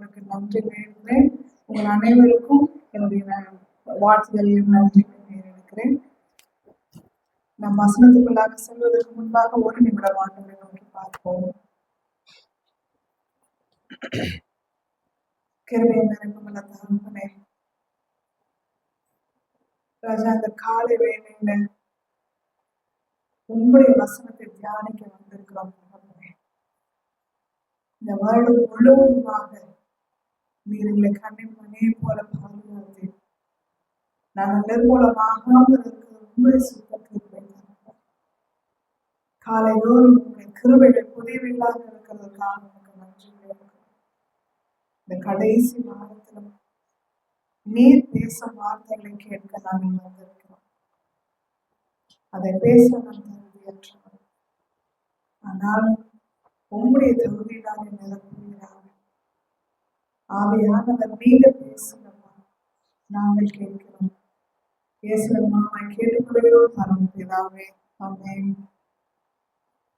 உங்களுக்கு நன்றி நேர்கிறேன். உங்கள் அனைவருக்கும் என்னுடைய வாழ்த்துதலில் நன்றி நேர்கிறேன். நம் வசனத்துக்குள்ளாக செல்வதற்கு முன்பாக ஒரு நிமிடம் ஆண்டவரை நோக்கி பார்ப்போம். கிருபையை நிறைந்துள்ள தகப்பனே, ராஜா, அந்த காலை வேளையில உங்களுடைய வசனத்தை தியானிக்க வந்திருக்கிறோம். இந்த வருடம் முழுவதுமாக நீர் எங்களை கண்ணின் மணியை போல பாதுகாத்து நாங்கள் நிர்மூலமாகாமல் இருக்கிற உங்களுடைய சுத்தத்தை காலையோடு உங்களுடைய கிருபைகள் புதியவைகளாக இருக்கிறதுக்காக எனக்கு நன்றி. இந்த கடைசி வாரத்துல நீர் பேசும் வார்த்தைகளை கேட்க நாங்கள் வந்திருக்கிறோம். அதை பேச நான் தகுதியற்றவர், ஆனாலும் உங்களுடைய தகுதியினாலே நிரப்புகிறார். ஆவியானவர் நீங்க பேசுகிறமா, நாங்கள் கேட்கிறோம். பேசுகிறோமா, கேட்டுக்கொள்கிறோம். பரமபிதாவே, ஆமென்.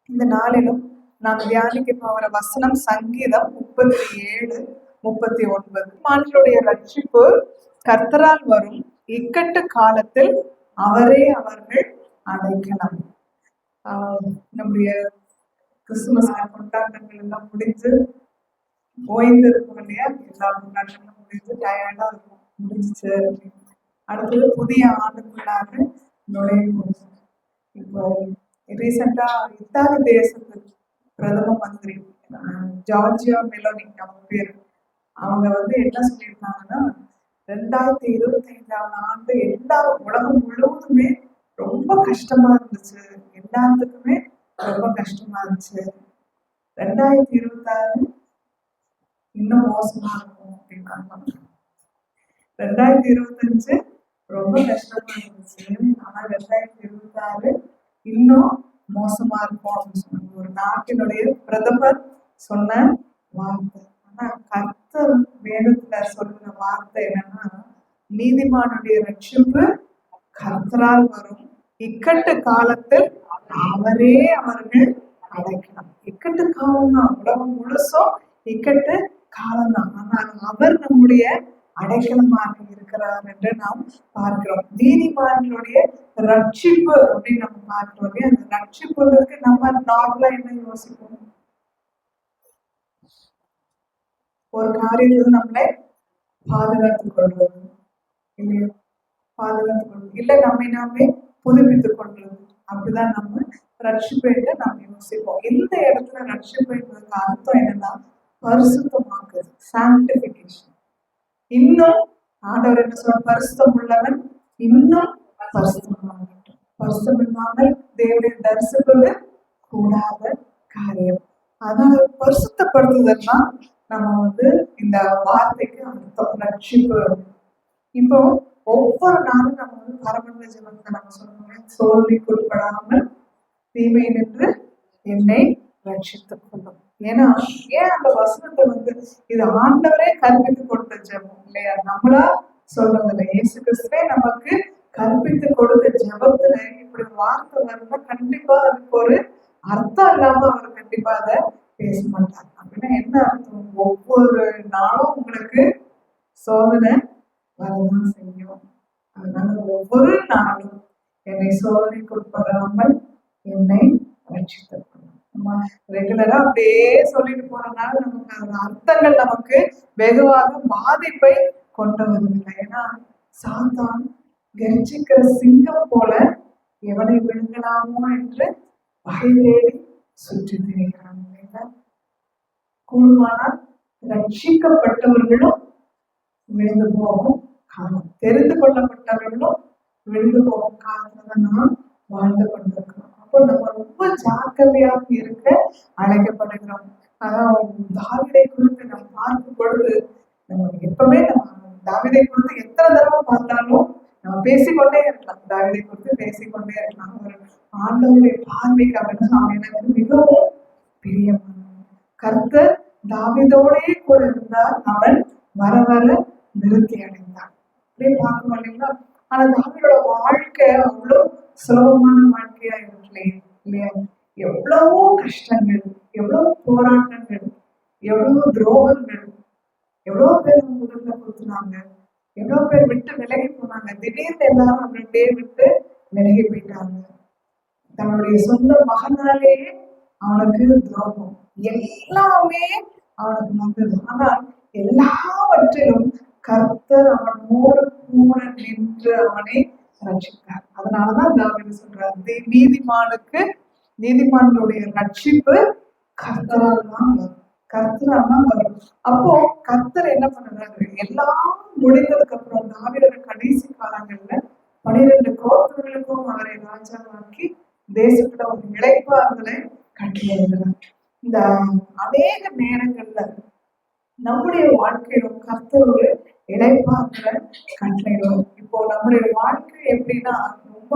இந்த நாளிலும் நாம் தியானிக்க போகிற வசனம் சங்கீதம் 37:39. மான்களுடைய ரட்சிப்பு கர்த்தரால் வரும், இக்கட்டு காலத்தில் அவரே அவர்கள் அடைக்கலம். நம்முடைய கிறிஸ்துமஸ் கொண்டாட்டங்கள் எல்லாம் முடிஞ்சு ஓய்ந்து இருக்கும் இல்லையா? எல்லா கொண்டாட்டங்களும் முடிஞ்சு டயர்டா இருக்கும், முடிஞ்சிச்சு. அடுத்தது புதிய ஆண்டுக்குள்ளாக நுழையும். இப்போ ரீசெண்டா இத்தாலி தேசத்துக்கு பிரதம மந்திரி ஜார்ஜியா மெலோனி அவங்க பேர், அவங்க என்ன சொல்லியிருக்காங்கன்னா, 2025ஆம் ஆண்டு எல்லா உலகம் முழுவதுமே ரொம்ப கஷ்டமா இருந்துச்சு, எல்லாத்துக்குமே ரொம்ப கஷ்டமா இருந்துச்சு. 2026 இன்னும் மோசமா இருக்கும் அப்படின்னாங்க. 2025 ரொம்ப கஷ்டமா இருந்துச்சு, ஆனா 2026 இன்னும் மோசமா இருக்கும் அப்படின்னு சொன்னாங்க. ஒரு நாட்டினுடைய பிரதமர் சொன்ன வார்த்தை. ஆனா கர்த்தர் வேதத்துல சொல்ற வார்த்தை என்னன்னா, நீதிமானுடைய ரட்சிப்பு கர்த்தரால் வரும், இக்கட்டு காலத்தில் அவரே அவர்கள் அடைக்கலாம். இக்கட்டு காலம் தான், உலகம் முழுசும் இக்கட்டு காலம் தான், ஆனால் அவர் நம்முடைய அடைக்கலமாக இருக்கிறார் என்று நாம் பார்க்கிறோம். நீதிமான்களுடைய ரட்சிப்பு அப்படின்னு நம்ம பார்க்கிறோம். அந்த ரட்சிப்புக்கு நம்ம நார்மலா என்ன யோசிப்போம்? ஒரு காரியத்துல நம்மளை பாதுகாத்துக் கொள்வது இல்லையா? பாதுகாத்துக் கொள்வது இல்ல, நம்மை நாமே புதுப்பித்துக் கொள்வது, அப்படிதான் நம்ம ரட்சிப்பை நம்ம யோசிப்போம். இந்த இடத்துல ரட்சிப்பு என்பதற்கு அர்த்தம் என்னன்னா, பரிசுத்தமாக்குது, சாங்டிபிகேஷன். இன்னும் ஆண்டவர் என்ன சொல்ற, பரிசுத்தம் உள்ளவன் இன்னும் பரிசுத்தமாகட்டும். பரிசுத்தம் இல்லாமல் தேவனை தரிசிப்பது கூடாத காரியம். அதாவது பரிசுத்தப்படுத்துதல்னா நம்ம இந்த வார்த்தைக்கு அர்த்தம் ரட்சிப்பு. இப்போ ஒவ்வொரு நாளும் நம்ம பரமண்ட ஜெபத்தை நம்ம சொல்லுவோம், சோதனைக்கு உட்படாமல் தீமை நின்று என்னை ரட்சித்துக் கொள்ளும். ஏன்னா ஏன் அந்த வசனத்தை இது ஆண்டவரே கற்பித்து கொடுத்த ஜெபம் இல்லையா? நம்மளா சொல்றதில்லை, இயேசு கிறிஸ்துவே நமக்கு கற்பித்து கொடுத்த ஜெபத்துல இப்படி வார்த்தை வரணும்னா கண்டிப்பா அதுக்கு ஒரு அர்த்தம் இல்லாம அவர் கண்டிப்பா அதை பேச மாட்டார். அப்படின்னா என்ன அர்த்தம்? ஒவ்வொரு நாளும் உங்களுக்கு சோதனை வரதான் செய்யும். அதனால ஒவ்வொரு நாளும் என்னை சோதனைக்கு உட்படாமல் என்னை ரட்சித்துக் கொள்ளும். ரெகுலரா அப்படியே சொல்லிட்டு போறதுனால நமக்கு அந்த அர்த்தங்கள் நமக்கு வெகுவாக பாதிப்பை கொண்டு வருவதில்லை. ஏன்னா சாத்தான் கர்ஜிக்கிற சிங்கம் போல எவனை விழுங்கலாமோ என்று வகை தேடி சுற்றி திரிகிறான். கூடுமானால் ரட்சிக்கப்பட்டவர்களும் விழுந்து போகும் காலம், தெரிந்து கொள்ளப்பட்டவர்களும் விழுந்து போகும் காலத்துல நாம் வாழ்ந்து கொண்டிருக்கிறோம். அப்போ நம்ம ரொம்ப ஜாக்கிரதையாக இருக்க அழைக்கப்படுகிறோம். அதான் தாவீதை குறித்து நம்ம பார்க்கும் பொழுது நம்ம எப்பவுமே தாவீதை குறித்து எத்தனை தடவை பார்த்தாலும் நம்ம பேசிக்கொண்டே இருக்கலாம், தாவீதை குறித்து பேசிக்கொண்டே இருக்கலாம். ஒரு ஆண்டவருடைய பார்வைக்கு அவன் எனக்கு மிகவும் பிரியமான கர்த்தர் தாவீதோடே கூட இருந்தார், அவன் வர வர நிறுத்தி அடைந்தான். அப்படியே பார்க்கணும் இல்லைங்களா? ஆனா தாவீதோட வாழ்க்கை அவ்வளவு சுலபமான வாழ்க்கையா இருக்கலையே இல்லையா? எவ்வளவோ கஷ்டங்கள், எவ்வளவு போராட்டங்கள், எவ்வளவு துரோகங்கள், எவ்வளவு பேர் முதல்ல கொடுத்துனாங்க, எவ்வளவு பேர் விட்டு விலகி போனாங்க. திடீர்னு எல்லாரும் அவருடைய விட்டு விலகி போயிட்டாங்க. தன்னுடைய சொந்த மகனாலேயே அவனுக்கு துரோகம் எல்லாமே அவனுக்கு வந்தது. ஆனால் எல்லாவற்றிலும் கர்த்தர் அவனோடு கூட நின்று அவனை ரட்சித்தார். அதனாலதான் தாவீது சொல்றாரு, நீதிமான்களுடைய ரட்சிப்பு கர்த்தரால் தான் வரும், கர்த்தரால் தான் வரும். அப்போ கர்த்தர் என்ன பண்றாரு, எல்லாம் முடிந்ததுக்கு அப்புறம் தாவீதோட கடைசி காலங்கள்ல 12 கோத்திரங்களுக்கும் அவரை ராஜாவாக்கி தேசத்துல ஒரு இளைப்பாறுதலை கட்டியிருக்கிறார். இந்த அநேக நேரங்கள்ல நம்முடைய வாழ்க்கையிலும் கர்த்தர் ஒரு இளைப்பாறுதலை கட்டளையிடுவார். இப்போ நம்முடைய வாழ்க்கை எப்படின்னா, ரொம்ப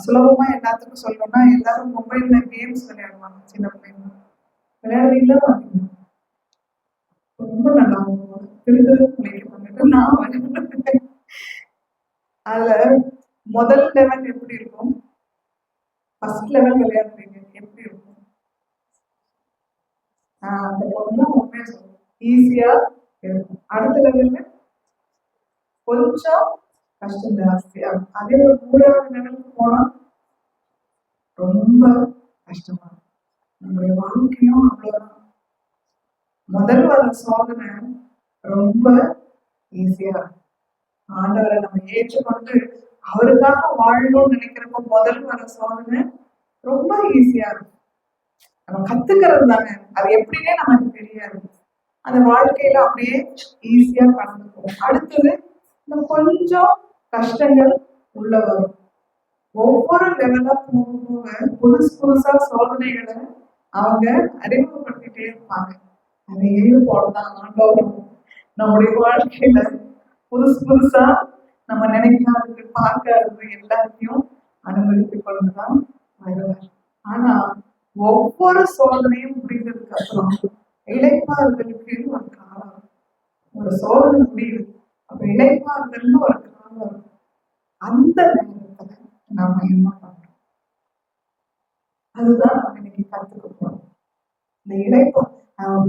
சுலபமா எல்லாத்துக்கும் சொல்லணும்னா, எல்லாரும் மொபைல்ல கேம்ஸ் விளையாடுவாங்க. சின்ன பிள்ளைங்க விளையாடுறீங்களா? ரொம்ப நல்லா திருத்தரும் பிள்ளைக்கு நான் விளையாடுறேன். அதுல முதல் லெவல் எப்படி இருக்கும், ஃபர்ஸ்ட் லெவல் விளையாடுறீங்க எப்படி இருக்கும்? அந்த பொண்ணு உண்மையா சொல்லுவோம், ஈஸியா இருக்கும். அடுத்த லெவல்ல கொஞ்சம் கஷ்டம் ஜாஸ்தியா இருக்கும். அதே ஒரு 3வது லெவலுக்கு போனா ரொம்ப கஷ்டமா இருக்கும். நம்முடைய வாழ்க்கையும் அவ்வளவுதான். முதல் வர சோதனை ரொம்ப ஈஸியா இருக்கும். ஆண்டவரை நம்ம ஏற்றுக்கொண்டு அவருக்காக வாழணும்னு நினைக்கிறப்போ முதல் வர சோதனை ரொம்ப ஈஸியா இருக்கும். நம்ம கத்துக்கிறது தானே, அது எப்படின்னே நமக்கு தெரியாது. அந்த வாழ்க்கையில அப்படியே ஈஸியா கடந்து போகும். அடுத்தது இந்த கொஞ்சம் கஷ்டங்கள் உள்ள வரும். ஒவ்வொரு லெவலா போக போக புதுசா சோதனைகளை அவங்க அறிமுகப்படுத்திட்டே இருப்பாங்க. அதே போலதான் ஆண்டவரும் நம்முடைய வாழ்க்கையில புதுசா நம்ம நினைக்காதது பார்க்காதது எல்லாத்தையும் அனுமதித்துக் கொண்டுதான் வருவார். ஆனா ஒவ்வொரு சோதனையும் முடிந்ததுக்கு அப்புறம் இளைப்பாறுதலுக்கு ஒரு காலம், ஒரு சோதனை முடியுது, அப்ப இளைப்பாறுதல்னு ஒரு காலம் வரும். அந்த நேரத்துல நாம என்ன பண்றோம், அதுதான் நம்ம இன்னைக்கு கத்துக்க போறோம். இந்த இளைப்பா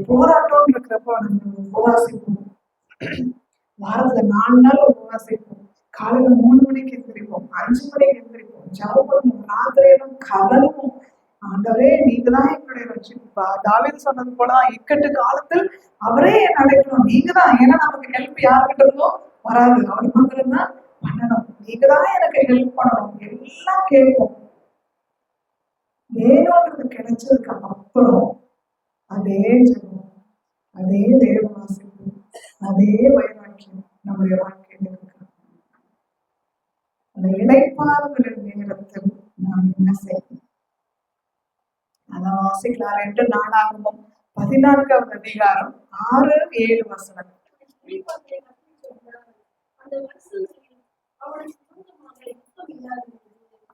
போராட்டம் இருக்கிறப்போ நம்ம உபவாசிப்போம். வாரத்துல 4 நாள் உபவாசிப்போம். காலையில 3 மணிக்கு எந்திரிப்போம், 5 மணிக்கு எந்திரிப்போம், ஜெபம் பண்ணுவோம், ராத்திரியெல்லாம் கதறுவோம். ஆண்டவரே நீங்க தான் எங்களுடைய ரட்சிப்பா. தாவீது சொன்னது போலதான், இக்கட்டு காலத்தில் அவரே என்ன அழைக்கணும், நீங்க தான். ஏன்னா நமக்கு ஹெல்ப் யாருக்கிட்ட இருந்தோம் வராது, அவர் மாத்திரம் தான் பண்ணணும். நீங்க தான் எனக்கு ஹெல்ப் பண்ணணும், எல்லாம் கேட்கும். வேணும்ன்றது கிடைச்சதுக்கு அப்புறம் அதே ஜெபம், அதே தேவ வாசிப்பு, அதே வைராக்கியம் நம்முடைய வாழ்க்கையில் இருக்கு. அந்த இளைப்பாறுதலின் நேரத்தில் நாம் என்ன செய்யணும், அதான் வாசிக்கலாம். 2 நாளாகமம் 14வது அதிகாரம் 6-7 வசனம்.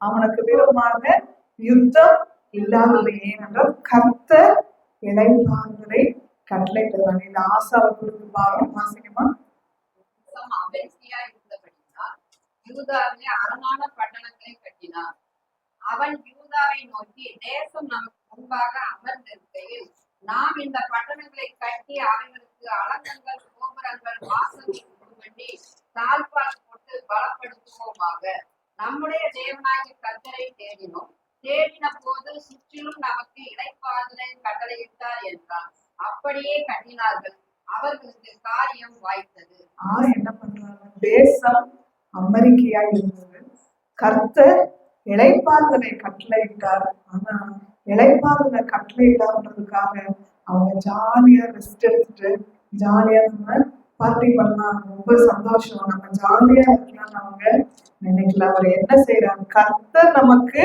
அவனுக்கு விரோதமாக யுத்தம் இல்லாதது ஏனென்றால் கர்த்தர் இளைப்பாறுதலை கட்டளையிடுவாங்க. இந்த ஆசாவை குறித்து பாருங்க, வாசிக்கமா. அரணான பட்டணங்களை கட்டினார். அவன் யூதாவை நோக்கி, தேசம் நமக்கு முன்பாக அமர்ந்திருக்கையில் நாம் இந்த பட்டணங்களை கட்டி அவைகளுக்கு அலங்கங்கள், கோபுரங்கள், வாசல்கள் உருவண்டி தாழ்பால் போட்டு பலப்படுத்துவோமாக. நம்முடைய தேவனாகிய கர்த்தரை தேடினோம். தேடின போது சுற்றிலும் நமக்கு இளைப்பாறுதலை கட்டளையிட்டார் என்றார். அப்படியே கட்டினார்கள். அவர்களுக்கு காரியம் வாய்த்தது. என்ன பண்றாங்க, தேசம் அமெரிக்கையா இருந்தது, கர்த்தர் இளைப்பாறுதலை கட்டளையிட்டார். ஆனா இளைப்பாறுதலை கட்டளையிட்டார்ன்றதுக்காக அவங்க ஜாலியா ரெஸ்ட் எடுத்துட்டு ஜாலியா நம்ம பார்ட்டி பண்ணலாம், ரொம்ப சந்தோஷம், நம்ம ஜாலியா இருக்கலாம்னு அவங்க நினைக்கல. அவர் என்ன செய்யறாரு, கர்த்தர் நமக்கு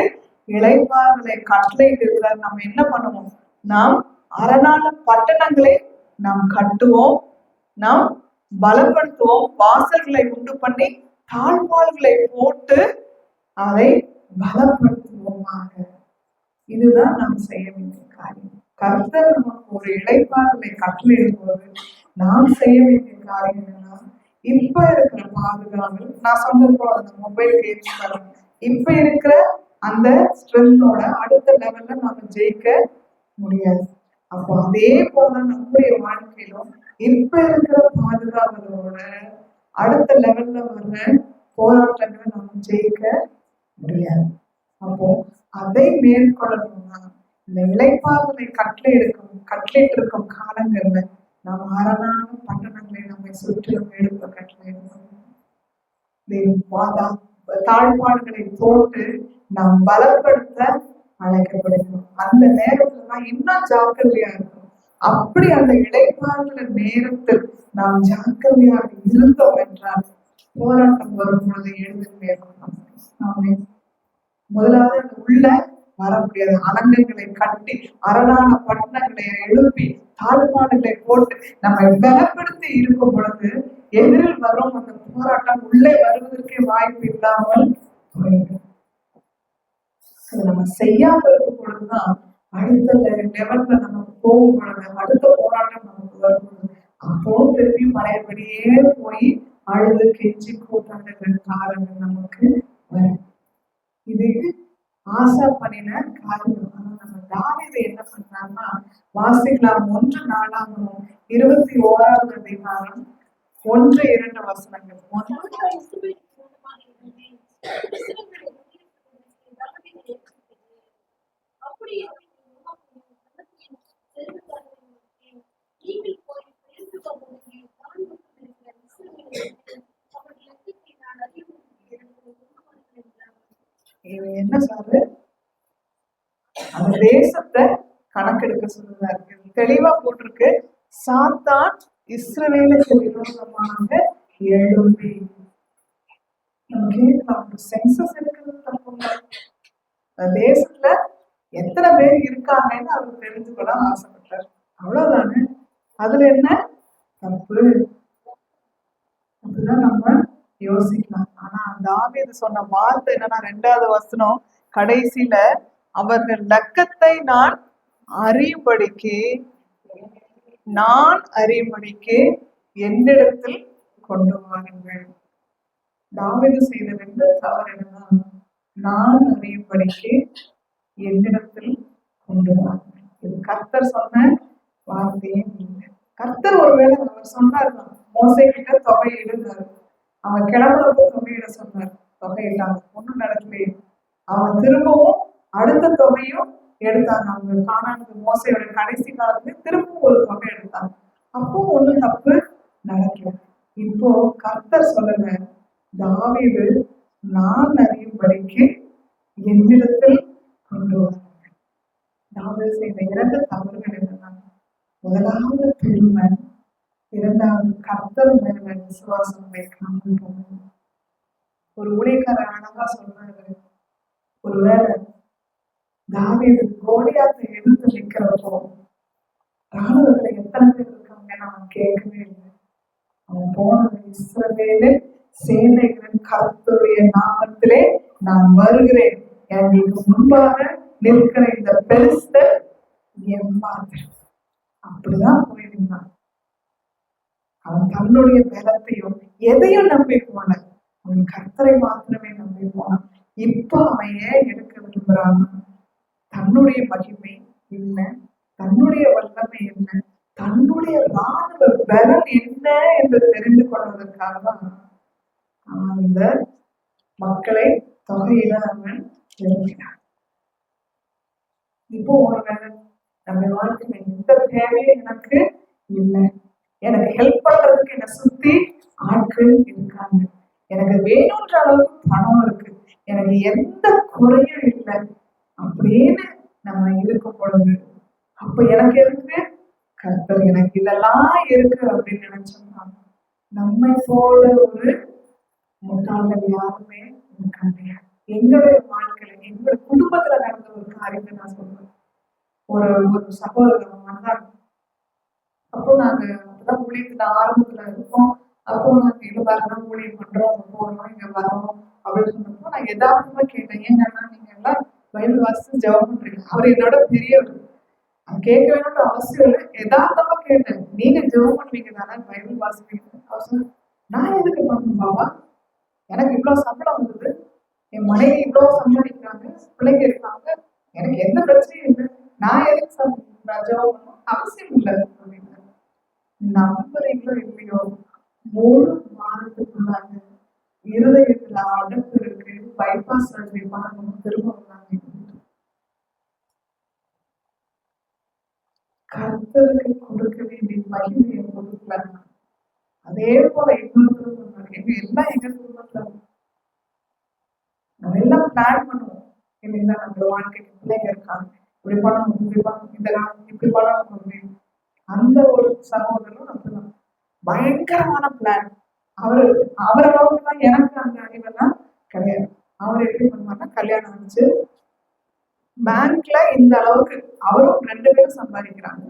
இளைப்பாறுதலை கட்டளையிட்டு இருக்கிறார். நம்ம என்ன பண்ணுவோம், நாம் அரணான பட்டணங்களை நாம் கட்டுவோம், நாம் பலப்படுத்துவோம், வாசல்களை உண்டு பண்ணி தாழ்வாள்களை போட்டு அதை பலப்படுத்துவோமாக. இதுதான் நாம் செய்ய வேண்டிய காரியம். கர்த்தர் நமக்கு ஒரு இளைப்பாறுதலை கட்டளையிடும் போது நாம் செய்ய வேண்டிய காரியம் என்னன்னா, இப்ப இருக்கிற பாதுகாப்பு, நான் சொன்னது போல அந்த மொபைல் கேம்ஸ், இப்ப இருக்கிற அந்த ஸ்ட்ரென்த்தோட அடுத்த லெவல்ல நாம ஜெயிக்க முடியாது. அப்போ அதே போல நம்முடைய வாழ்க்கையிலும் இப்ப இருக்கிற பாதுகாவலோட அடுத்த லெவல்ல வர்ற போராட்டங்களை நம்ம ஜெயிக்க முடியாது. அப்போ அதை மேற்கொள்ளணும்னா இந்த இளைப்பாறுதலை கட்டளையிட்டு இருக்கும் காலங்கள்ல நாம் அரணான பட்டணங்களை நம்மை சுற்றிலும் எழுப்ப கட்டளையிடணும். தாழ்பாடுகளை போட்டு நாம் பலப்படுத்த அழைக்கப்படுகிறோம். அந்த நேரத்துலதான் இன்னும் ஜாக்கிரதையா இருக்கும். அப்படி அந்த இளைப்பாறுதல நேரத்தில் நாம் ஜாக்கிரதையாக இருந்தோம் என்றால் போராட்டம் வரும் பொழுது எழுதி மேற்கொள்ளலாம். முதலாவது அந்த உள்ள வர முடியாது. அலங்கங்களை கட்டி அரணான பட்டணங்களை எழுப்பி தாழ்பாடுகளை போட்டு நம்மை பலப்படுத்தி இருக்கும் பொழுது எதிரில் வரும் அந்த போராட்டம் உள்ளே வருவதற்கே வாய்ப்பு இல்லாமல் போயிடும். நம்ம செய்யாம இருக்கும் பொழுதுதான் அடுத்த லெவல்ல நம்ம போகும் பொழுது அடுத்த போராட்டம் நமக்கு வரும்பொழுது அப்போ திருப்பி பழையபடியே போய் அழுது கெஞ்சி கூட்டாடுகிற காரணம் நமக்கு வரும். இது ஆசா பண்ணின காரியம். ஆனா நம்ம தாவீது என்ன பண்ணாருன்னா வாசிக்கலாம் 1 நாளாகமம் 21வது அதிகாரம் 1-2 வசனங்கள். என்ன சொல்றது? அந்த தேசத்தை கணக்கெடுக்க சொல்றாரு. தெளிவா போட்டிருக்கு, சாத்தான் இஸ்ரவேலுக்கு விரோதமாக எழும்பி. சென்சஸ் இருக்கிறது தப்பு. தேசத்துல எத்தனை பேர் இருக்காங்கன்னு அவர் தெரிஞ்சுக்கொள்ள ஆசைப்பட்டார். அவ்வளவுதானே. அதுல என்ன தப்பு? அதுதான் நம்ம யோசிக்கலாம். ஆனா தாவீது சொன்ன வார்த்தை என்னன்னா 2வது வசனம் கடைசியில அவர்கள் லக்கத்தை நான் அறியும்படிக்கு என்னிடத்தில் கொண்டு வாருங்கள். தாவீது செய்த 2 தவறு என்னன்னா நான் அறியும்படிக்கு என்னிடத்தில் கொண்டு வாருங்கள். இது கர்த்தர் சொன்ன வார்த்தையே இல்லை. கர்த்தர் ஒருவேளை அவர் சொன்னார், மோசே கிட்ட தொகையிடுனாரு. அவன் கிளம்புறப்போ தொகையிட சொன்னார், தொகையிட்டாங்க, ஒண்ணும் நடக்கலையே. அவன் திரும்பவும் அடுத்த தொகையும் எடுத்தாங்க. அவங்க காணானது மோசையோட கடைசி காலத்துல திரும்பவும் ஒரு தொகை எடுத்தாங்க. அப்போ ஒண்ணும் தப்பு நடக்கல. இப்போ கர்த்தர் சொல்லல, தாவீது நான் அறியும்படிக்கு என்னிடத்தில் கொண்டு வந்தாங்க. தாவீது செய்த 2 தவறுகள் என்னன்னா, முதலாவது பெருமை, 2வது கர்த்தர் மேல விசுவாசம் வைக்காமல் போகணும். ஒரு ஊழியக்காரர் அழகா சொல்றாரு, ஒருவேளை தாவீது கோலியாத்தை எதிர்த்து நிற்கிறப்போ ராணுவத்துல எத்தனை பேர் இருக்காங்கன்னு அவன் கேட்கவே இல்லை. அவன் போனது இஸ்ரவேலு சேனைகளின் கர்த்தருடைய நாமத்திலே நான் வருகிறேன், எங்களுக்கு முன்பாக நிற்கிற இந்த பெலிஸ்தர் எம்மாதிரி. அப்படிதான் போயிருந்தான். அவன் தன்னுடைய பலத்தையும் எதையும் நம்பி போனான், அவன் கர்த்தரை மாத்திரமே நம்பி போனான். இப்ப அவன் ஏன் எடுக்க விரும்புறான்? தன்னுடைய மகிமை என்ன, தன்னுடைய வல்லமை என்ன, தன்னுடைய ராணுவ பலம் என்ன என்று தெரிந்து கொள்வதற்காக தான் அந்த மக்களை தொகையில அவன் விரும்பினான். இப்போ ஒருவேளை நம்ம வாழ்க்கையில எந்த தேவையும் எனக்கு இல்லை, எனக்கு ஹெல்ப் பண்றதுக்கு என்னை சுத்தி ஆட்கள் இருக்காங்க, எனக்கு வேணுன்ற அளவுக்கு பணம் இருக்கு, எனக்கு எந்த குறையும் இல்லை அப்படின்னு நம்ம இருக்கும் பொழுது, அப்ப எனக்கு எதுக்கு கர்த்தர், எனக்கு இதெல்லாம் இருக்கு அப்படின்னு நினைச்சோம்னா நம்மை போல ஒரு முட்டாள்கள் யாருமே இருக்காங்க. எங்களுடைய வாழ்க்கையில எங்களுடைய குடும்பத்துல நடந்த ஒரு காரியத்தை நான் சொல்றேன். ஒரு சகோதரர் வந்தாங்க. அப்போ நாங்க அப்பதான் ஊழியத்துல ஆரம்பத்துல இருக்கோம். அப்போ நாங்க இது வரலாம் ஊழியம் பண்றோம், போறோம், இங்க வரோம் அப்படின்னு சொன்னப்போ நான் யதார்த்தமா கேட்டேன், ஏன்னா நீங்க எல்லாம் பைபிள் வாசிச்சு ஜெபம் பண்றீங்க. அவர் என்னோட பெரியவர், கேட்க வேணும்னு அவசியம் இல்லை, யதார்த்தமா கேட்டேன், நீங்க ஜெபம் பண்ணுவீங்க தானே, பைபிள் வாசிப்பீங்க. அவர் சொன்ன, நான் எதுக்கு பண்ணணும் பாபா, எனக்கு இவ்வளவு சம்பளம் வந்தது, என் மனைவி இவ்வளவு சம்பாதிக்கிறாங்க, பிள்ளைங்க இருக்காங்க, எனக்கு எந்த பிரச்சனையும் இல்லை, நான் எதுக்கு ஜெபம் பண்ணணும் அவசியம் இல்லை அப்படின்னு. நம்புறீங்களோ இல்லையோ 3 வாரத்துக்குள்ளாக இருதயத்துல அடப்பு இருக்கு, பைபாஸ் சர்ஜரி பண்ணணும், திரும்ப வந்தாங்க. கர்த்தருக்கு கொடுக்க வேண்டிய மகிமையை கொடுக்கல. அதே போல இன்னொருத்தரும் சொன்னாங்க, எல்லாம் எங்க குடும்பத்துல நம்ம எல்லாம் பிளான் பண்ணுவோம் இல்லைங்களா? நம்ம வாழ்க்கைக்கு பிள்ளைங்க இருக்காங்க, இப்படி பண்ணணும், இப்படி பண்ணணும், இந்த காலம் இப்படி பண்ணணும் அப்படின்னு. அந்த ஒரு சகோதரரும் அப்படிதான் பயங்கரமான பிளான். அவரளவுக்கு தான் எனக்கு அந்த அறிவெல்லாம் கிடையாது. அவர் எப்படி பண்ணுவாருன்னா, கல்யாணம் ஆச்சு, பேங்க்ல இந்த அளவுக்கு அவரும் 2 பேரும் சம்பாதிக்கிறாங்க.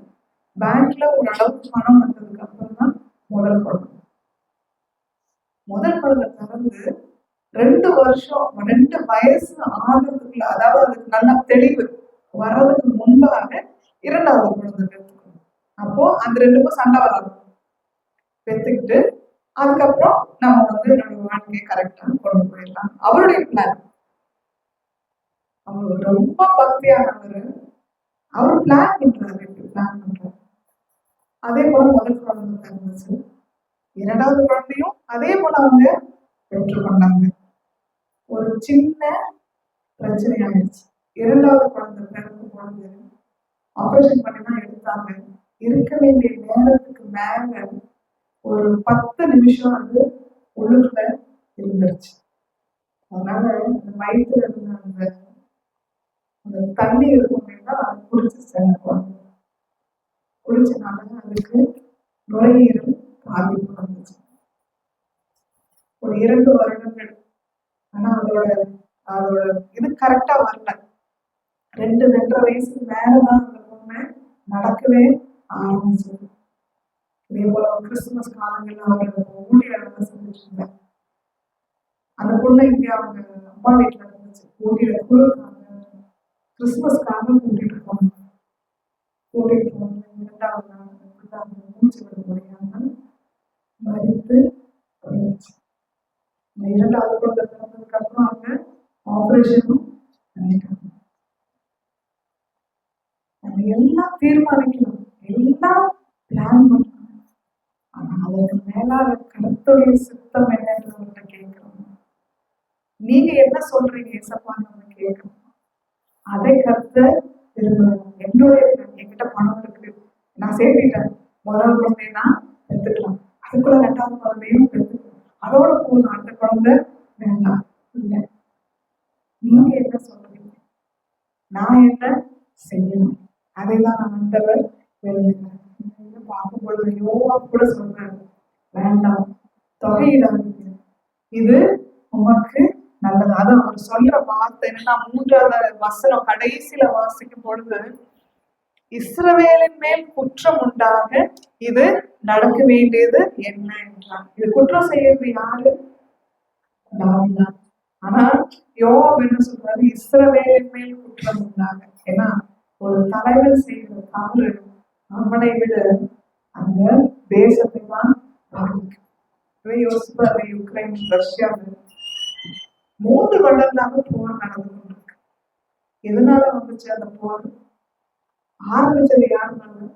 பேங்க்ல ஒரு அளவுக்கு பணம் வந்ததுக்கு அப்புறம் தான் முதல் குழந்தை பிறந்து 2 வருஷம் 2 வயசு ஆகிறதுக்குள்ள, அதாவது அதுக்கு நல்ல தெளிவு வர்றதுக்கு முன்பாக 2வது குழந்தை பெற்றுக்கணும். அப்போ அந்த 2க்கும் சண்டை வராது, பெற்றுக்கிட்டு அதுக்கப்புறம் நம்ம நம்ம வாழ்க்கையை கரெக்டா கொண்டு போயிடலாம். அவருடைய பிளான். அவர் ரொம்ப பக்தியானவர். அவர் பிளான் பண்றாரு, பிளான் பண்றாரு. அதே போல முதல் குழந்தை பிறந்துச்சு, 2வது குழந்தையும் அதே போல அவங்க பெற்றுக்கொண்டாங்க. ஒரு சின்ன பிரச்சனை ஆயிடுச்சு. 2வது குழந்தை பிறக்கும் பொழுது ஆபரேஷன் பண்ணி தான் எடுத்தாங்க. இருக்க வேண்டிய நேரத்துக்கு மேல ஒரு 10 நிமிஷம் அது உள்ளுக்குள்ள இருந்துருச்சு. அதனால அந்த வயிற்றுல இருந்த அந்த தண்ணி இருக்கும் அப்படின்னா அது குடிச்சு குடிச்சனால அதுக்கு நுரையீரல் பாதிப்பு வந்துச்சு. ஒரு 2 வருடங்கள். ஆனா அதோட இது கரெக்டா வரல. 2-2.5 வயசுக்கு மேலதான் அந்த பொண்ணு நடக்கவே ஆரம்பிச்சது. இதே போல கிறிஸ்துமஸ் காலங்கள்ல அவங்க ஊழியர்களை செஞ்சுட்டு இருந்தாங்க. அந்த பொண்ணு இங்க அவங்க அம்மா வீட்டுல இருந்துச்சு. ஊழியர் குழுக்காக கிறிஸ்துமஸ்க்காக கூட்டிட்டு போனாங்க. கூட்டிட்டு போன 2வது நாள் மூச்சு விட முடியாமல் மறித்து போயிடுச்சு. இந்த 2வது குழந்தை பிறந்ததுக்கு அப்புறம் அவங்க ஆபரேஷனும் பண்ணிட்டாங்க. நம்ம எல்லாம் தீர்மானிக்கணும், எல்லாம் பிளான் பண்ணணும். ஆனா அதற்கு மேலாக கர்த்தருடைய சித்தம் என்னன்னு அவர்கிட்ட கேட்கிறோம். நீங்க என்ன சொல்றீங்க ஏசப்பான்னு நம்ம கேட்கணும். அதை கர்த்தர் விரும்புறோம். என்கிட்ட பணம் இருக்கு, நான் சேர்த்துட்டேன், முதல் குழந்தைய நான் பெற்றுக்கலாம், அதுக்குள்ள 2வது குழந்தையும் பெற்றுக்கலாம், அதோட போதும், அந்த குழந்தை வேண்டாம். இல்லை, நீங்க என்ன சொல்றீங்க, நான் என்ன செய்யணும், அதைதான் ஆண்டவர் விரும்புகிறேன். பார்க்கும் பொழுது யோவா கூட சொல்றாரு, வேண்டாம், தொகையிடாதீங்க, இது உமக்கு நல்லது. அது அவர் சொல்ற வார்த்தை என்னன்னா, 3வது வசனம் கடைசியில வாசிக்கும் பொழுது, இஸ்ரவேலின் மேல் குற்றம் உண்டாக இது நடக்க வேண்டியது என்ன என்றார். இது குற்றம் செய்யறது யாரு? தாவீது. ஆனா யோவாப் என்ன சொல்றாரு? இஸ்ரவேலின் மேல் குற்றம் உண்டாக. ஏன்னா ஒரு தலைவர் செய்கிற தவறு அவனை விட அந்த தேசத்தை தான் பாதிக்கும். யோசிப்பாரு, யுக்ரைன் ரஷ்யாவில் 3 வருடங்களாக போர் நடந்து கொண்டிருக்கு. எதனால வந்துச்சு அந்த போர்? ஆரம்பிச்சது யாருனால?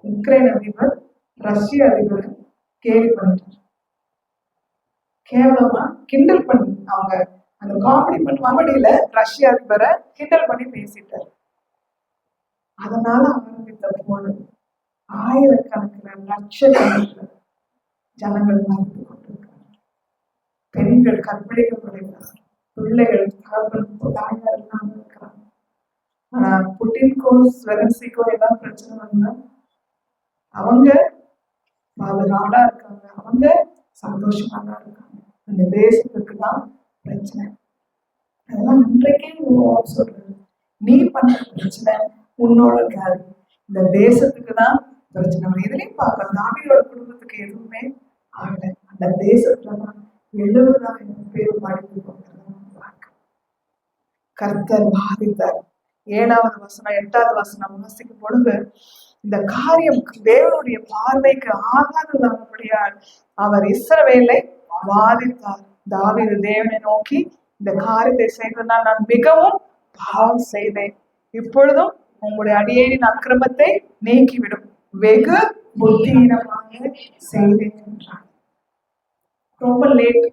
உக்ரைன் அதிபர் ரஷ்ய அதிபர் கேலி பண்ணிட்டார். கேவலமா கிண்டல் பண்ணி, அவங்க அந்த காமெடியில ரஷ்ய அதிபரை கிண்டல் பண்ணி பேசிட்டார். அதனால ஆரம்பித்த போர் ஆயிரக்கணக்கில் லட்சக்கணக்கில் ஜனங்கள் மறைத்து கொண்டிருக்கிறார். பெண்கள் கற்பழிக்கப்படுகிறார், பிள்ளைகள் தாயார் எல்லாம் இருக்கிறாங்க. ஆனா புட்டின்கோ ஸ்வெலன்சிக்கோ ஏதாவது பிரச்சனை வந்தா அவங்க பாதுகாடா இருக்காங்க, அவங்க சந்தோஷமா தான் இருக்காங்க. அந்த தேசத்துக்கு தான் பிரச்சனை. அதெல்லாம் இன்றைக்கே சொல்றது, நீ பண்ண பிரச்சனை உன்னோட காது, இந்த தேசத்துக்கு தான் பிரச்சனை. இதுலயும் பார்க்கலாம், தாவீதோட குடும்பத்துக்கு எதுவுமே ஆகல, அந்த தேசத்துலதான் 70,000 பேர் மடிந்து கொண்டிருந்தாங்க. கர்த்தர் பாதித்தார். 7வது வசனம் 8வது வசனம் வாசிக்கும் பொழுது, இந்த காரியம் தேவனுடைய பார்வைக்கு ஆகாததானபடியால் அவர் இஸ்ரவேலை வாதித்தார். தாவீது தேவனை நோக்கி, இந்த காரியத்தை செய்ததால் நான் மிகவும் பாவம் செய்தேன், இப்பொழுதும் உங்களுடைய அடியேனின் அக்கிரமத்தை நீக்கிவிடும், வெகு புத்தியினமாக செய்தேன் என்றான். ரொம்ப லேட்.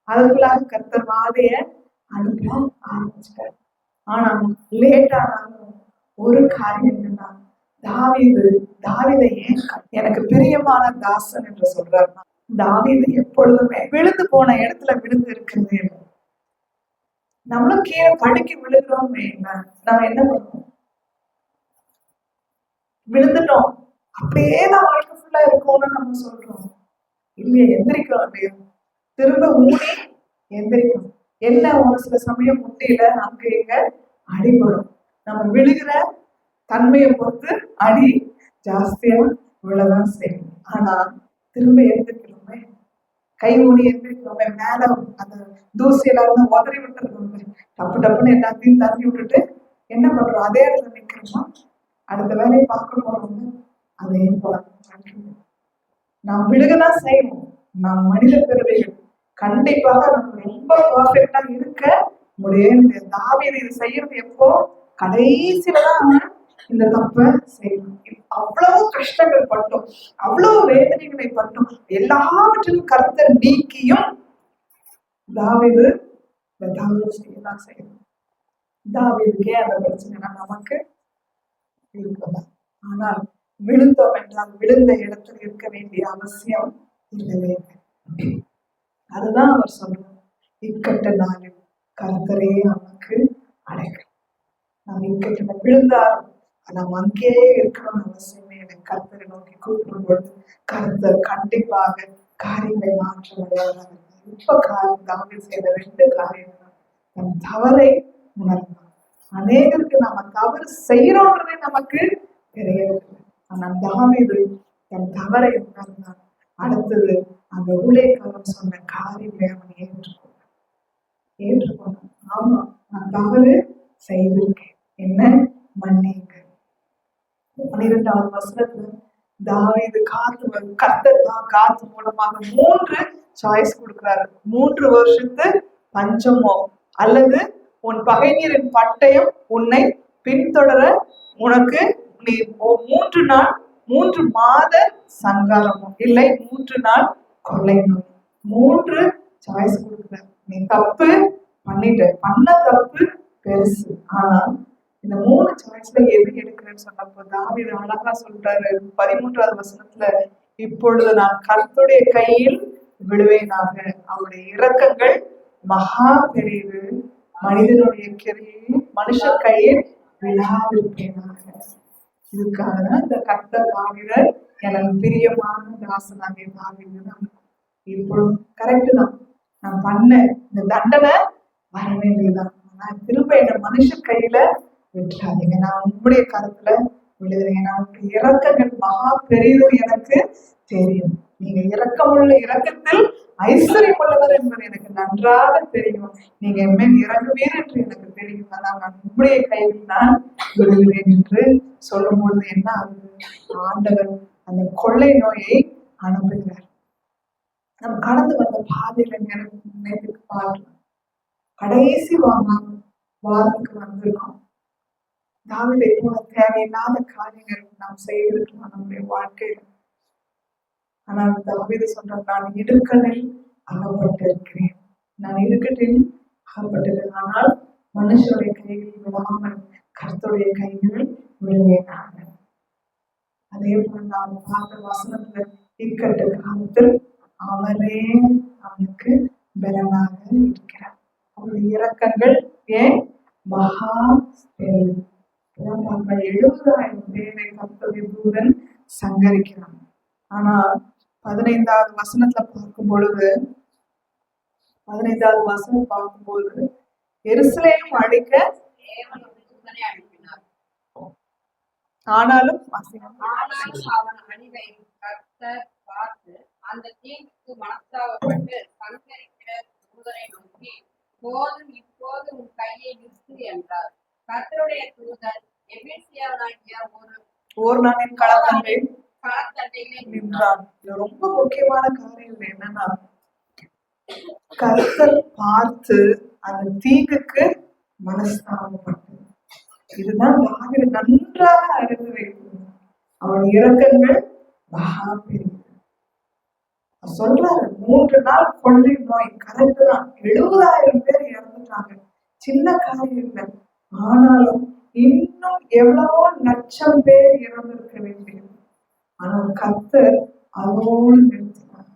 அதுக்குள்ளாக கர்த்தர் வாதைய அனுப்ப ஆரம்பிச்சிட்டார். ஆனா லேட் ஆனாலும் ஒரு காரியம் என்னன்னா, தாவீதை ஏன் எனக்கு பிரியமான தாசன் என்று சொல்றாருன்னா, தாவீது எப்பொழுதுமே விழுந்து போன இடத்துல விழுந்து இருக்கிறது. நம்மளும் கீழே படுக்கி விழுகிறோம், நம்ம என்ன பண்ணுவோம்? விழுந்துட்டோம், அப்படியே தான் வாழ்க்கை ஃபுல்லா இருக்கும்னு நம்ம சொல்றோம் இல்லையா? எந்திரிக்கிறோம் இல்லையா? திரும்ப ஊனி எந்திரிக்கணும். என்ன ஒரு சில சமயம் முட்டியில அங்க இங்க அடிபடும். நம்ம விழுகிற தன்மையை பொறுத்து அடி ஜாஸ்தியா விழதான் செய்யும். ஆனா திரும்ப எழுந்திருக்கிறோமே, கை ஊனி எழுந்திருக்கிறோமே, மேல அந்த தூசியில இருந்து உதறி விட்டுருக்கோமே, டப்பு டப்புன்னு எல்லாத்தையும் தள்ளி விட்டுட்டு என்ன பண்றோம்? அதே இடத்துல நிக்கிறோமா? அடுத்த வேலையை பார்க்க போறோம். அதே போல நாம் விழுகதான் செய்வோம். நாம் மனித பிறவைகள், கண்டிப்பாக நம்ம ரொம்ப பர்ஃபெக்டா இருக்க முடியாது. தாவீது இது செய்யறது எப்போ? கடைசியிலதான் அவன் இந்த தப்ப செய்யணும். அவ்வளவு கஷ்டங்கள் பட்டும், அவ்வளவு வேதனைகளை பட்டும், எல்லாவற்றிலும் கர்த்தர் நீக்கியும் தாவீது இந்த தவறு செய்யதான் செய்யணும். தாவீதுக்கே அந்த பிரச்சனை நமக்கு இருக்கலாம். ஆனால் விழுந்தோம் என்றால் விழுந்த இடத்துல இருக்க வேண்டிய அவசியம் இல்லவே. அதுதான் அவர் சொல்றார், இக்கட்ட நாளில் கர்த்தரே நமக்கு அடைக்கலம். நாம் இக்கட்ட விழுந்தாலும் நாம் அங்கேயே இருக்கணும்னு அவசியமே எனக்கு. கர்த்தரை நோக்கி கூப்பிடும் பொழுது கர்த்தர் கண்டிப்பாக காரியங்களை மாற்ற முடியாத. இப்ப தாவீது செய்த 2 காரியம் தான். நம் தவறை உணர்ந்தான். அநேகருக்கு நாம தவறு செய்யறோன்றதே நமக்கு தெரியவில்லை. ஆனா தாவீது தன் தவறை உணர்ந்தான். அடுத்தது அந்த ஊழியக்காரன் சொன்ன காரியங்களை அவன் ஏற்றுக்கொண்டான். ஆமா, நான் தவறு செய்திருக்கேன், என்ன மன்னிங்க. 12வது வசனத்துல தாவீது கர்த்தர் தான் காத்து மூலமாக 3 சாய்ஸ் கொடுக்கிறாரு. 3 வருஷத்து பஞ்சமோ அல்லது உன் பகைஞரின் பட்டயம் உன்னை பின்தொடர உனக்கு நீ 3 மாத சங்காரமோ இல்லை 3 நாள் கொள்ளை நோய். 3 சாய்ஸ் கொடுக்குற. நீ தப்பு பண்ண தப்பு பெருசு. ஆனா இந்த 3 சாய்ஸ்ல எது எடுக்கிறேன்னு சொன்னப்போ தாவீது அழகா சொல்றாரு 13வது வசனத்துல, இப்பொழுது நான் கர்த்தருடைய கையில் விடுவேனாக, அவருடைய இரக்கங்கள் மகா பெரியது, மனிதனுடைய மனுஷ கையில் விழாவிருப்பேனாக. இதுக்காக இந்த கர்த்தர் தாவீதை எனக்கு பிரியமான தாசனாகிய தாவீது தான். இப்பொழுது கரெக்ட் தான், நான் பண்ண இந்த தண்டனை வர வேண்டியதுதான். நான் திரும்ப என்ன மனுஷ கையில விட்டுறாதீங்க, நான் உங்களுடைய கருத்துல விழுகிறேன். நான் இறக்கங்கள் மகா பெரியது எனக்கு தெரியும். நீங்க இரக்கமுள்ள இரக்கத்தில் ஐஸ்வர்யம் உள்ளவர் என்பது எனக்கு நன்றாக தெரியும். நீங்க என்மேல் இறங்குவீர் என்று எனக்கு தெரியும். ஆனால் நான் உங்களுடைய கையில் நான் விழுகிறேன் என்று சொல்லும் பொழுது என்ன ஆகுது? ஆண்டவர் அந்த கொள்ளை நோயை அனுப்புகிறார். நம்ம கடந்து வந்த பாதையில நேரத்துக்கு பார்க்கலாம். கடைசி வாரத்துக்கு வந்திருக்கோம். தாவீதை போல தேவையில்லாத காரியங்கள் நாம் செய்திருக்கலாம் நம்முடைய வாழ்க்கையில. ஆனால் தாவீது சொல்றார், நான் இடுக்கணில் அகப்பட்டிருக்கிறேன், நான் இடுக்கட்டில் அகப்பட்டிருக்கிறேன், ஆனால் மனுஷருடைய கைகளில் விடாமல் கர்த்தருடைய கைகளில் விழுவேனாக. அதே போல நாம் பார்த்த வசனத்துல இக்கட்டு காலத்தில் அவரே அவனுக்கு பலனாக இருக்கிறார். அவருடைய இரக்கங்கள் ஏன் மகா பெரிய. 70,000 பேரை கர்த்தருடைய தூதன் சங்கரிக்கிறான். ஆனா 15வது வசனத்துல பார்க்கும்போது எருசலேம் அழிக்க ஆனாலும் அவன் அழிவை கர்த்தர் பார்த்து அந்த தீங்குக்கு மனஸ்தாபப்பட்டு சங்கரிக்கிற தூதரை நோக்கி, போதும், இப்போது உன் கையை நிறுத்து என்றார். கர்த்தருடைய தூதன் எபேசியனாகிய ஓர்னானின் களத்தண்டையிலே நின்றான். இது ரொம்ப முக்கியமான காரியம் என்னன்னா, கர்த்தர் பார்த்து அந்த தீங்குக்கு மனஸ்தாபப்பட்டு. இதுதான் தாவீது நன்றாக அறிந்து வைக்கிறது. அவன் இரக்கங்கள் மகா பெரியது. சொல்றாரு 3 நாள் கொள்ளை நோய் கரெக்ட் தான். 70,000 பேர் இறந்துட்டாங்க. சின்ன காரியம் இல்லை. ஆனாலும் இன்னும் எவ்வளவோ லட்சம் பேர் இறந்திருக்க வேண்டியது. ஆனால் கர்த்தர் அதோடு நிறுத்தினார்.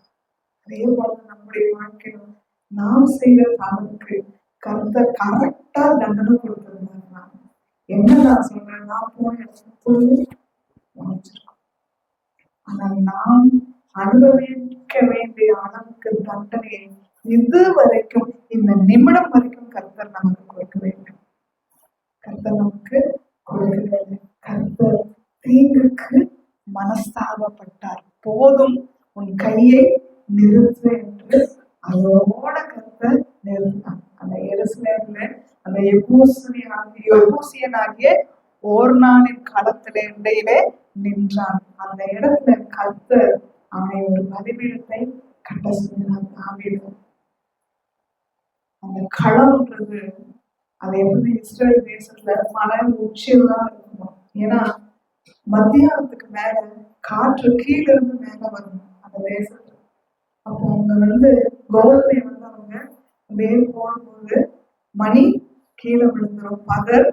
அதே போல நம்முடைய வாழ்க்கையிலும் நாம் செய்த தவறுக்கு கர்த்தர் கரெக்டா தண்டனை கொடுத்திருந்தார். என்ன நான் சொல்றேன், நான் போய் ஆனால் நாம் அனுபவிக்க வேண்டிய அளவுக்கு தண்டனையை இதுவரைக்கும் இந்த நிமிடம் வரைக்கும் கர்த்தர் நமக்கு கொடுக்க வேண்டும். கர்த்தர் நமக்கு கொடுக்க வேண்டும். கர்த்தர் தீங்குக்கு மனஸ்தாபப்பட்டார். போதும், உன் கையை நிறுத்து என்று அதோட கர்த்தர் நிறுத்தினார். அந்த எருசலேம்ல அந்த எபூசியனாகிய ஓர்னானின் களத்திலே இடையிலே நின்றான். அந்த இடத்துல கர்த்தர் அவனை ஒரு பலிபீடத்தை கட்ட சொன்னார். தாவீது அந்த களம்ன்றது அது எப்படி இஸ்ரேல் தேசத்துல மலை உச்சியில தான் இருக்கணும். ஏன்னா மத்தியானத்துக்கு மேல காற்று கீழே இருந்து மேல வரணும் அந்த தேசத்துல. அப்போ அவங்க கோதுமை அவங்க வேர் போடும்போது மணி கீழே விழுந்துரும், பதர்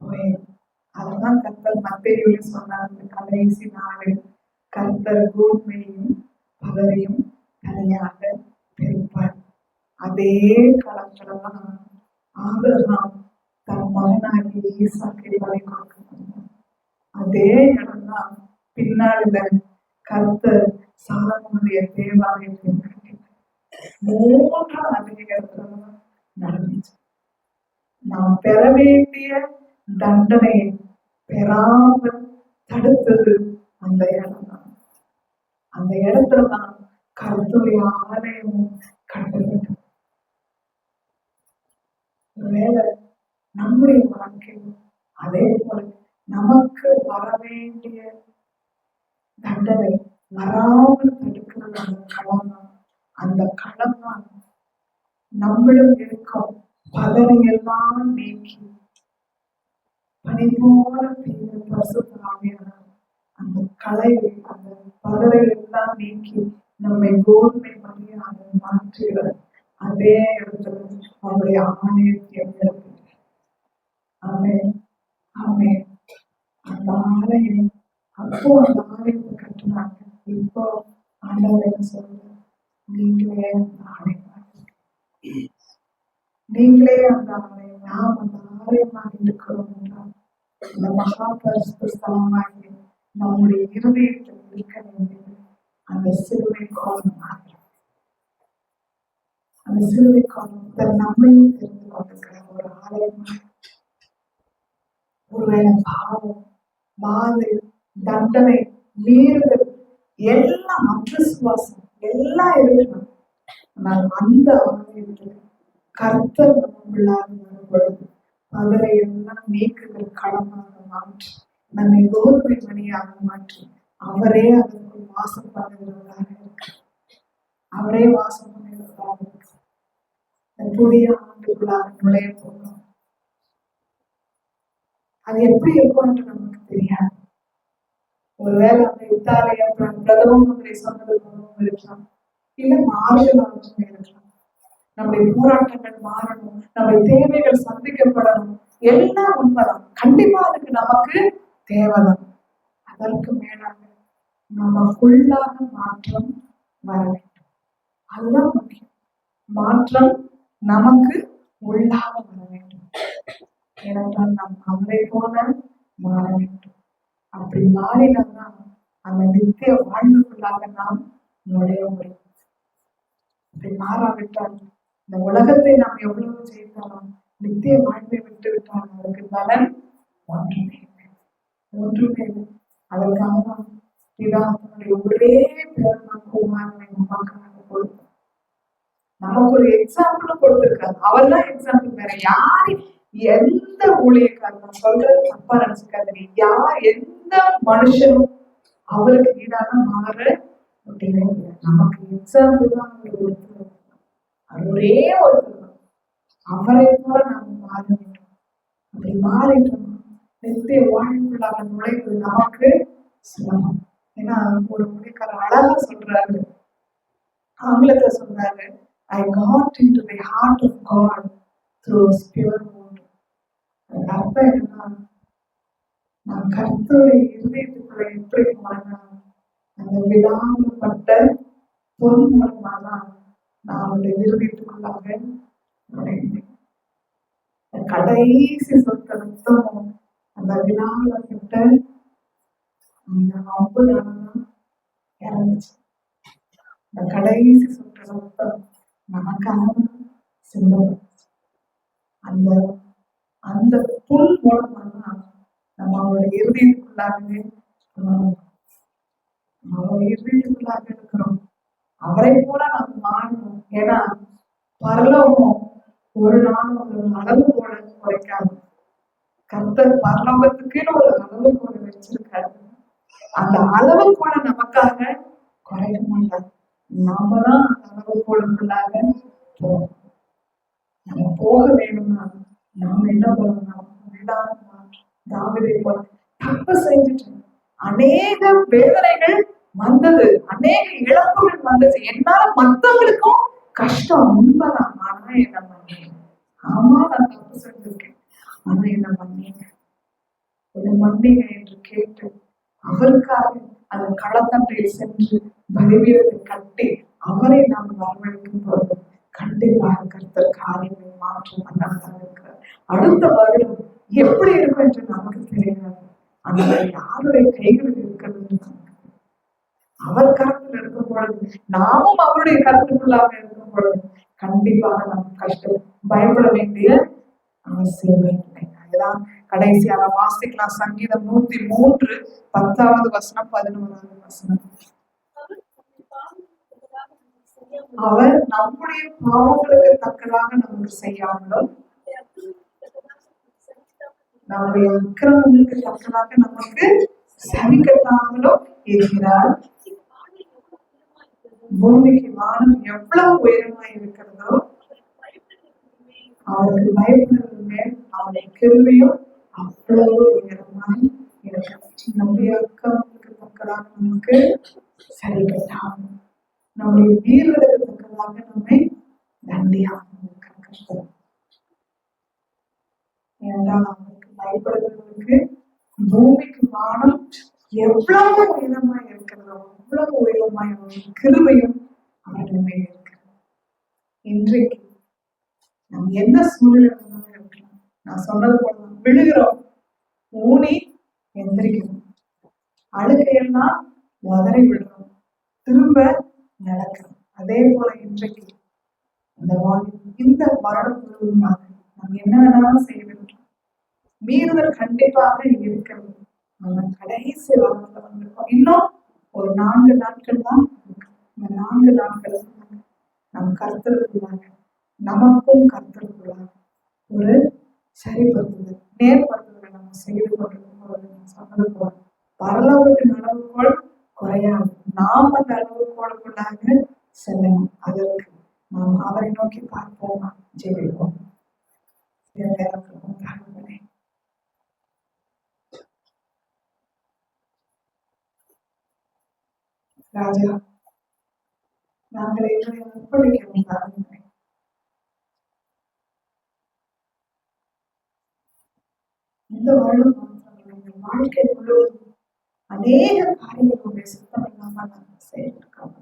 போயிடும். அதெல்லாம் கர்த்தர் மத்தேயுவிலே சொன்னாங்க. கடைசி நாள் கர்த்தர் கோதுமையும் பதரையும் தனியாக பிரிப்பார். அதே களத்துலதான் ஆபிரகாம் தன் மகனாகி ஈசாக்கை பலி கொடுக்க முடியும். அதே இடம்தான் பின்னாடில கர்த்தர் சாலமோனுடைய தேவாலயத்தை கட்டினார். 3 அதே இடத்துலதான் நடந்துச்சு. நாம் பெற வேண்டிய தண்டனையை பெறாமல் தடுத்தது அந்த இடம் தான். அந்த இடத்துலதான் கர்த்தருடைய ஆலயமும் கட்டப்பட்டது. ஒருவேளை நம்முடைய வாழ்க்கையில் அதே போல நமக்கு வர வேண்டிய தண்டனை வராமல் தடுக்கிறது அந்த களம் தான். அந்த களம் தான் நம்மளும் இருக்கும் பதனை எல்லாம் நீக்கி பனி போல பெய்த பரிசுத்தமான அந்த கலையை அந்த பதரை எல்லாம் நீக்கி நம்மை கோதுமை மணியாக மாற்றுகிற அதே இடத்துல அவருடைய ஆணையத்தை அந்த ஆலயம் அப்போ அந்த ஆலயத்தை கட்டுனாங்க. இப்போ ஆண்டவர் என்ன சொல்ற, நீங்களே அந்த ஆலயம், நீங்களே அந்த ஆலயம், நாம் அந்த ஆலயமாக இருக்கிறோம் என்றால் இந்த மகா பரிசுத்த ஸ்தலமாகி நம்முடைய இருதயத்தில் இருக்க வேண்டியது அந்த சிலுவை கோலம். அந்த சிலுவை கோலத்தை நம்மையும் தெரிந்து கொண்டிருக்கிற ஒரு ஆலயமாக ஒருவேளை பாவம், வாதை, தண்டனை, மீறுதல் எல்லாம் அவிசுவாசம் எல்லாம் இருக்கலாம். ஆனால் அந்த ஆலயத்தில் கர்த்தர் நமக்குள்ளாக வரும்பொழுது அதனை எல்லாம் நீக்குதல் களமாக மாற்றி நம்மை கோதுமை மணியாக மாற்றி அவரே அதற்குள் வாசம் பண்ணுகிறவராக இருக்கு. அவரே வாசம் பண்ணுகிறவராக இருக்கு. புதிய ஆண்டுகளாக நுழைய போகிறோம். அது எப்படி இருக்கும் என்று நமக்கு தெரியாது. ஒருவேளை அந்த இத்தாலிய பிரதம மந்திரி சொன்னது மூலமும் இருக்கலாம், இல்ல மாறுதல் ஆலோசனை இருக்கலாம். நம்முடைய போராட்டங்கள் மாறணும், நம்முடைய தேவைகள் சந்திக்கப்படணும், எல்லாம் உண்மைதான். கண்டிப்பா அதுக்கு நமக்கு தேவைதான். அதற்கு மேலாக நமக்குள்ளாக மாற்றம் வர வேண்டும். அதுதான் முக்கியம். மாற்றம் நமக்கு உள்ளாக வர வேண்டும். ஏனென்றால் நாம் அவரை போல மாற வேண்டும். அப்படி மாறினால்தான் அந்த நித்திய வாழ்வுக்குள்ளாக நாம் நுழைய முடியும். அப்படி மாறாவிட்டால் இந்த உலகத்தை நாம் எவ்வளவு செய்தாலும் நித்திய வாழ்வை விட்டு விட்டால் அதற்கு பலன் ஒன்றுமே ஒன்றுமே. அதற்காக தான் பிதா தன்னுடைய ஒரே குமாரனை நமக்காக கொடுத்தார். நமக்கு ஒரு எக்ஸாம்பிள் கொடுத்திருக்காரு. அவர் தான் எக்ஸாம்பிள். வேற யாரு எந்த ஊழியக்காரன் சொல்றது தப்பா நினைச்சுக்காது. யார் எந்த மனுஷனும் அவருக்கு ஈடாக மாற முடியவே இல்லை. நமக்கு எக்ஸாம்பிள் தான் அவர் ஒருத்தர். அவர் ஒரே ஒருத்தர். அவரை போல நாம் மாற வேண்டும். அப்படி மாறிட்டோம் நித்திய வாழ்வுக்குள்ளாக நுழைவது நமக்கு சுலபம். ஏன்னா ஒரு ஊழியக்காரர் அழகா சொல்றாரு, ஆங்கிலத்துல சொல்றாரு, I got into the heart of God through his pure word. அது அர்த்தம் என்னன்னா, நான் கர்த்தருடைய இருதயத்துக்குள்ள எப்படி போனேன்னா, அந்த விடாமப்பட்ட பொன் மூலமாதான் நான் அவருடைய இருதயத்துக்குள்ளாக நுழைந்தேன். கடைசி சொற்களும் அந்த விழாவிட்ட அந்த அம்புனாலதான் இறந்துச்சு. அந்த கடைசி சொற்களும் நமக்காக சிந்தப்பட்டுச்சு. அந்த அந்த புல் மூலமாதான் நம்ம அவருடைய இருதயத்துக்குள்ளாகவே அவர் இருதயத்துக்குள்ளாக இருக்கிறோம். அவரை போல நாம் மாறணும். ஏன்னா பரலோகம் ஒரு நாளும் ஒரு அளவு போல குறைக்காது. கர்த்தர் பரலோகத்துக்குன்னு ஒரு அளவு போல வச்சிருக்காரு. அந்த அளவு போல நமக்காக குறைக்க மாட்டார். நாம தான் அந்த அளவு போலக்குள்ளாக போகணும். நம்ம போக வேணும்னா நாம என்ன பண்ணணும்? தாவீதை போல தப்பு செஞ்சுட்டு அநேக வேதனைகள் வந்தது, அநேக இழப்புகள் வந்தது. என்னால மத்தவங்களுக்கும் கஷ்டம் உண்மைதான். ஆனா என்ன பண்ணீங்க? ஆமா, நான் தப்பு செஞ்சிருக்கேன், ஆனா என்ன பண்ணீங்க? என்ன மன்னிங்க என்று கேட்டு அவருக்காக அந்த களத்தண்டையில் சென்று பலிபீடத்தை கட்டி அவரை நாம் வரவழைக்கும் போது கண்டிப்பாக கர்த்தர் காரியங்களை மாற்றம் பண்ணாதான் இருக்கிறார். அடுத்த வருடம் எப்படி இருக்கும் என்று நமக்கு தெரியாது. அந்த யாருடைய கைகளில் இருக்கிறது அவர் கருத்தில் இருக்கும் பொழுது, நாமும் அவருடைய கருத்துக்குள்ளாக இருக்கும் பொழுது கண்டிப்பாக நாம் கஷ்டம் பயப்பட வேண்டிய அவசியமே இல்லை. அதுதான் கடைசியாக வாசிக்கலாம். சங்கீதம் 103 10வது வசனம் 11வது வசனம். அவர் நம்முடைய பாவங்களுக்கு தக்கதாக நமக்கு செய்யாமலும் நம்முடைய அக்கிரமங்களுக்கு தக்கதாக நமக்கு சரி கட்டாமலும் இருக்கிறார். பூமிக்கு வானம் எவ்வளவு உயரமாய் இருக்கிறதோ அவருக்கு பயப்படுறது மேல் அவருடைய கிருபையும் அவ்வளவு உயரமாய் இருக்கிறது. நம்முடைய அக்கிரமங்களுக்கு தக்கதாக நமக்கு சரி கட்டாமல், நம்முடைய வீரர்களுக்கு தக்கதாக நம்மை தண்டியாமல் இருக்கிற கஷ்டம். ஏனென்றால் அவருக்கு பயப்படுறவர்களுக்கு பூமிக்கு வானம் எவ்வளவு உயரமாய் இருக்கிறதோ அவ்வளவு உயரமாய் அவருடைய கிருபையும் அவர்கள் மேல் இருக்கிறது. இன்றைக்கு நாம் என்ன சூழ்நிலை இருக்கலாம், நான் சொன்னது போல விழுகிறோம், ஊனி எந்திரிக்கணும், அழுகையெல்லாம் உதறி விடுறோம், திரும்ப நடக்கிறோம். அதே போல இன்றைக்கு இந்த வருடம் முழுவதுமாக நாம் என்ன வேணாலும் செய்ய வேண்டும். மீறுதல் கண்டிப்பாக இருக்கிறது. நம்ம கடைசி வாரத்துல வந்திருக்கோம். இன்னும் ஒரு 4 நாட்கள் தான் இருக்கு. இந்த 4 நாட்கள் நம் கர்த்தருக்குள்ளாக, நமக்கும் கர்த்தருக்குள்ளாக ஒரு சரிப்படுத்துதல், நேர்படுத்துதலை நம்ம செய்து கொண்டிருக்கும் பொழுது சொன்னது போல பரலோகத்தின் அளவுகோல் குறையாது. நாம் அந்த அளவுகோலுக்குள்ளாக செல்லணும். அதற்கு நாம் அவரை நோக்கி பார்ப்போமா? ஜெபிப்போம். ராஜா, நாங்கள் எங்களை அர்ப்பணிக்கிறோம். இந்த வருடம் மாத்திரம் வாழ்க்கை முழுவதும் அநேக காரியங்களுடைய சுத்தம் இல்லாமல் நாங்கள் செய்திருக்கோம்.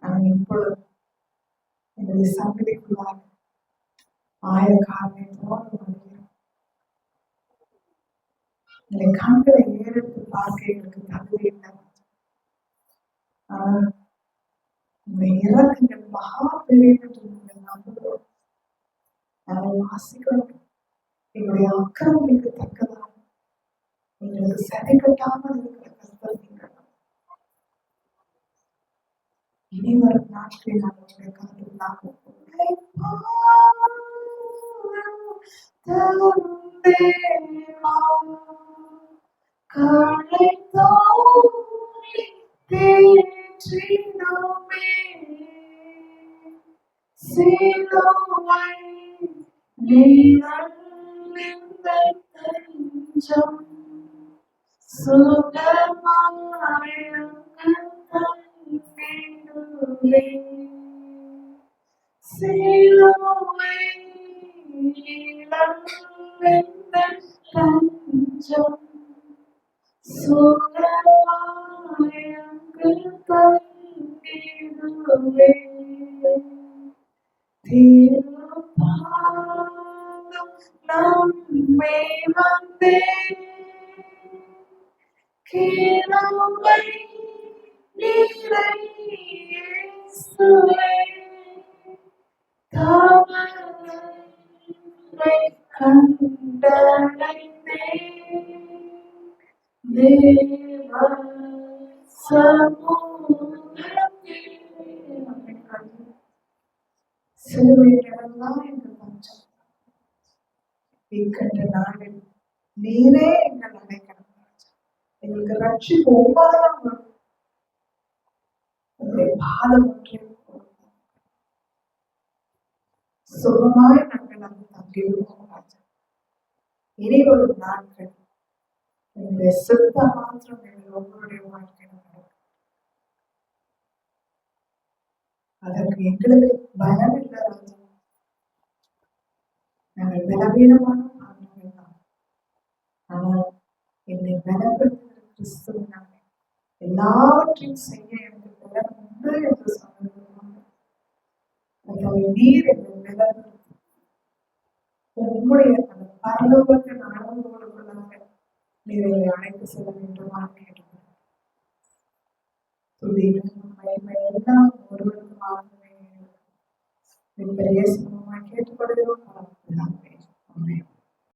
நாங்கள் இப்பொழுது எங்களுடைய சங்கதிக்குள்ளாக ஆயக்காரத்தோடு வருகிறோம். எங்களை கண்களை ஏறெடுத்து பார்க்க எங்களுக்கு தகுதி இல்லை. ஆனால் இந்த இறக்கங்கள் மகா பெரிய நம்புகிறோம். நாங்கள் வாசிக்கிறோம். எங்களுடைய அக்கிரமங்களுக்கு தக்கதாக எங்களுக்கு சரி கட்டாமல் இருக்கிற கர்த்தர் நீங்கள். இனி வரும் நாட்களில் நாங்கள் கருத்துள்ளாக காலை தோழி தேற்றினோமே சிலுவை நீரல் தஞ்சம் சுகமாய் சிலுவை இழந்த தஞ்சம் சுகமாயங்கு தங்கிடுவே திருப்பாதம் நம்மை வந்தே கிருபை நிறை இயேசுவே தவறை கண்டடைந்தேன் தேவ சமூகத்தில் சிலுவையிலெல்லாம் எங்கள் பஞ்சம் இக்கண்ட நாளில் நீரே எங்கள் அடைக்கலம் எங்களுக்கு ரட்சிப்பு ஒவ்வொருவரும் வரும் உங்களுடைய பாதம் ஒன்றே சுகமாய் நாங்கள் அங்கு தங்கிவிடுவோம் ராஜா. இனி ஒரு நாட்கள் என்னுடைய சித்த மாத்திரம் எங்கள் ஒவ்வொருடைய வாழ்க்கையில் நடக்கும். அதற்கு எங்களுக்கு பயம் இல்லை ராஜா. நாங்கள் பலவீனமான ஆண்டவர்கள் தான். ஆனால் என்னை பலப்படுத்துகிற கிறிஸ்துவினாலே எல்லாவற்றையும் செய்ய எனக்கு பலம் உண்டு என்று சொன்னது. நீர் என்னை பலப்படுத்தி உங்களுடைய அந்த பரலோகத்தின் அளவுகோலுக்குள்ளாக நீரை அழைத்து செல்ல வேண்டுமாறு கேட்டுக்கொள்கிறேன். எல்லாம் ஒருவருக்கு மாற்றமே பெரிய சுகமாக கேட்டுக்கொள்கிறோம்.